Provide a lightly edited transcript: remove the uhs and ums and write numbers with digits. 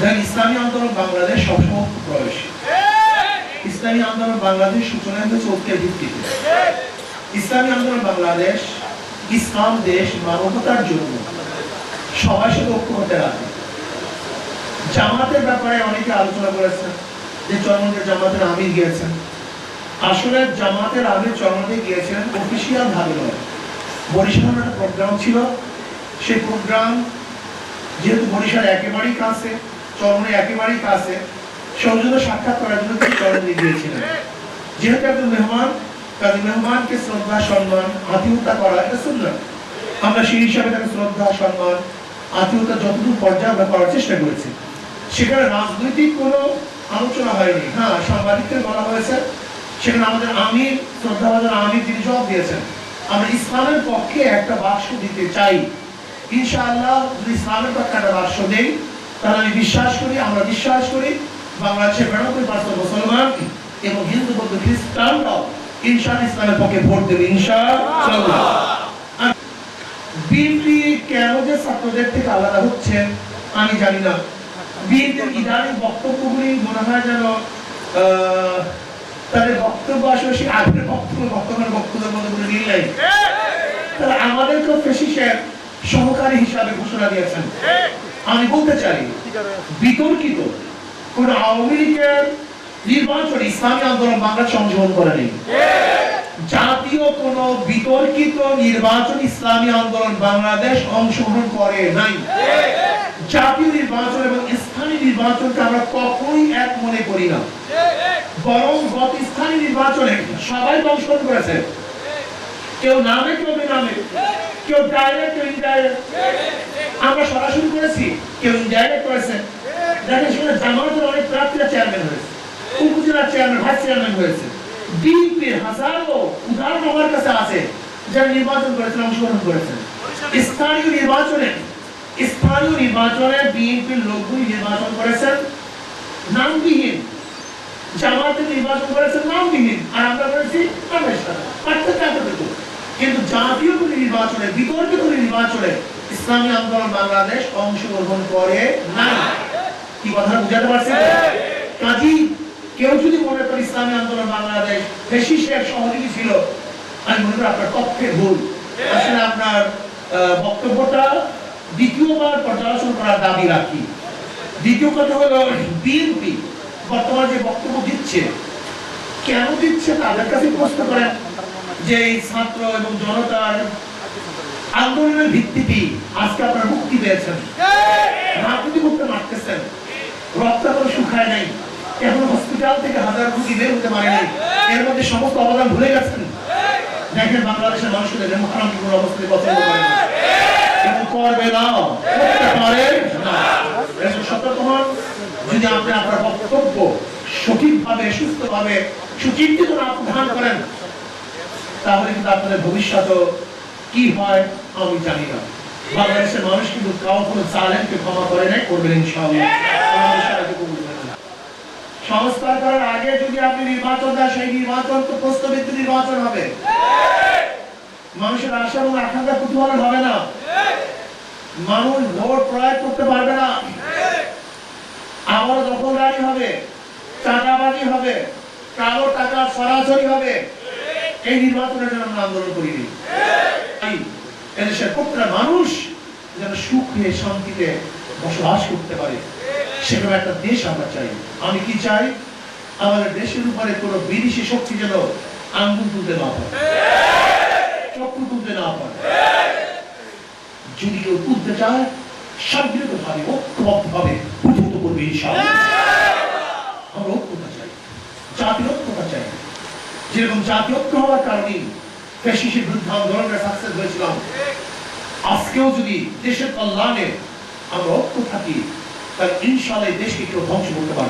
ইসলামী আন্দোলন বাংলাদেশ সবসময় প্রয়াসী। ইসলামী আন্দোলন বাংলাদেশ সূচনা হয়েছে ঐক্যের ভিত্তিতে। ইসলামী আন্দোলন বাংলাদেশ ইসলাম দেশ মানবতার জন্য সবার সাথে ঐক্য হতে রাজি। জামাতের ব্যাপারে অনেকে আলোচনা করেছেন যে চরমনাইয়ে জামাতের আমির গিয়েছেন। আসলে জামাতের আমির চরমনাইয়ে গিয়েছিলেন অফিসিয়াল ভাবে নয়, বরিশালের একটা প্রোগ্রাম ছিল। সেই প্রোগ্রাম যেহেতু বরিশাল একেবারেই কাছে, চরমনাই একেবারেই কাছে, সৌজন্য সাক্ষাৎ করার জন্য তিনি চরমনাইয়ে গিয়েছিলেন। যেহেতু একজন মেহমান, কাজে মেহমানকে শ্রদ্ধা সম্মান আতিথ্যতা করা এটা সুন্নাত। আমরা সেই হিসাবে তাকে শ্রদ্ধা সম্মান আতিথ্যতা যতটুকু পর্যায়ে আমরা করার চেষ্টা করেছি। সেখানে রাজনৈতিক কোনো আলোচনা হয়নি। হ্যাঁ, সাংবাদিকদের বলা হয়েছে, সেখানে আমাদের আমির শ্রদ্ধাভাজন আমির তিনি জবাব দিয়েছেন, আমরা ইসলামের পক্ষে একটা বাক্স দিতে চাই। ইনশাআল্লাহ যদি ইসলামের পক্ষে একটা বাক্স দেই তাহলে আমি বিশ্বাস করি, আমরা বিশ্বাস করি বাংলাদেশের 92% মুসলমান এবং হিন্দু বৌদ্ধ খ্রিস্টানরাও ইনশাআল্লাহ ইসলামের পক্ষে ভোট দেবে ইনশাআল্লাহ। বিএনপি কেন যে ছাত্রদের থেকে আলাদা হচ্ছে আমি জানি না। বিএনপির ইদানিং বক্তব্যগুলি মনে হয় যেন তাদের বক্তব্য আসলে সেই আগের বক্তব্যের মধ্যে কোনো মিল নাই। তারা আমাদেরকে ফেসিসের সহকারী হিসাবে ঘোষণা দিয়েছেন। আমি বলতে চাই বিতর্কিত কোন আওয়ামী লীগের নির্বাচন ইসলামী আন্দোলন বাংলাদেশ অংশগ্রহণ করেনি। জাতীয় কোন বিতর্কিত নির্বাচন ইসলামী আন্দোলন বাংলাদেশ অংশগ্রহণ করে নাই। জাতীয় নির্বাচন এবং স্থানীয় নির্বাচনকে আমরা কখনোই এক মনে করি না, বরং গত স্থানীয় নির্বাচনে সবাই অংশগ্রহণ করেছে, কেউ নামে কেউ বেনামে, কেউ ডাইরেক্ট কেউ ইনডাইরেক্ট। আমরা সরাসরি করেছি, কেউ ইনডাইরেক্ট করেছে। দেখেন সেখানে জামাতের অনেক প্রার্থীরা চেয়ারম্যান হয়েছে, উপজেলা চেয়ারম্যান ভাইস চেয়ারম্যান হয়েছে। বিএনপির হাজারো উদাহরণ আমার কাছে আছে যারা নির্বাচন করেছেন, অংশগ্রহণ করেছেন। স্থানীয় নির্বাচনে বিএনপির লোকগুলি নির্বাচন করেছেন নামবিহীন, জামাতের নির্বাচন করেছেন নামবিহীন, আর আমরা করেছি নামের সাথে। পার্থক্য এতটুকু। কিন্তু জাতীয় কোনো নির্বাচনে, বিতর্কিত নির্বাচনে ইসলামী আন্দোলন বাংলাদেশ অংশগ্রহণ করে নাই। কি কথা বুঝাতে পারছেন? কাজী কেউ যদি মনে করে ইসলামী আন্দোলন বাংলাদেশ ফ্যাসিস্টের সহযোগী ছিল, আমি মনে করি আপনার পক্ষে ভুল। আসলে আপনার বক্তব্যটা দ্বিতীয়বার পর্যালোচনা করার দাবি রাখি। দ্বিতীয় কথা হলো বিএনপি বর্তমানে যে বক্তব্য দিচ্ছে, কেন দিচ্ছে তাদের কাছে প্রশ্ন করেন যে এই ছাত্র এবং জনতার আন্দোলনের ভিত্তিতে আজকে আপনারা মুক্তি পেয়েছেন, রাজনীতি করতে মারতেছেন, রক্ত এখনো শুকায় নাই, এখন হসপিটাল থেকে হাজার রোগী বের হতে পারে নাই, এর মধ্যে সমস্ত অবদান ভুলে গেছেন। দেখেন বাংলাদেশের মানুষকে ডেমোক্রেটিক কোনো অবস্থায় পছন্দ করে না এবং করবে না, করতে পারে না। সতর্ক হন। যদি আপনি আপনার বক্তব্য সঠিকভাবে সুস্থভাবে সুচিন্তিত না প্রদান করেন তাহলে কিন্তু আপনাদের ভবিষ্যৎ কি হয় আমি জানি না। বাংলাদেশের মানুষ কিন্তু কোনো জালেমকে ক্ষমা করে নাই, করবেন ইনশাআল্লাহ। সংস্কার করার আগে যদি আপনি নির্বাচন দেন, সেই নির্বাচন তো প্রস্তাবিত নির্বাচন হবে। মানুষের আশা এবং আকাঙ্ক্ষা প্রতিফলন হবে না। মানুষ ভোট প্রয়োগ করতে পারবে না। আবার দখলদারি হবে, চাঁদাবাজি হবে, কালো টাকা সরাসরি হবে। এই নির্বাচনের জন্য আমরা আন্দোলন করিনি। এদেশের প্রত্যেকটা মানুষ যেন সুখে শান্তিতে বসবাস করতে পারে, সেরকম একটা দেশ আমরা চাই। আমি কি চাই? আমাদের দেশের উপরে কোনো বিদেশি শক্তি যেন আঙ্গুল তুলতে না পারে, চক্ষু তুলতে না পারে। যদি কেউ তুলতে চায় সম্মিলিত ভাবে ঐক্যবদ্ধভাবে প্রতিহত করবে ইনশাআল্লাহ। আমরা ঐক্যতা চাই, জাতীয় ঐক্যতা চাই। যেরকম জাতীয় ঐক্য হওয়ার কারণে ফ্যাসিস্টের বিরুদ্ধে আন্দোলনে সাকসেস হয়েছিলাম, আজকেও যদি দেশের কল্যাণে আমরা ঐক্য থাকি তাহলে ইনশাআল্লাহ দেশকে কেউ ধ্বংস করতে পারবে।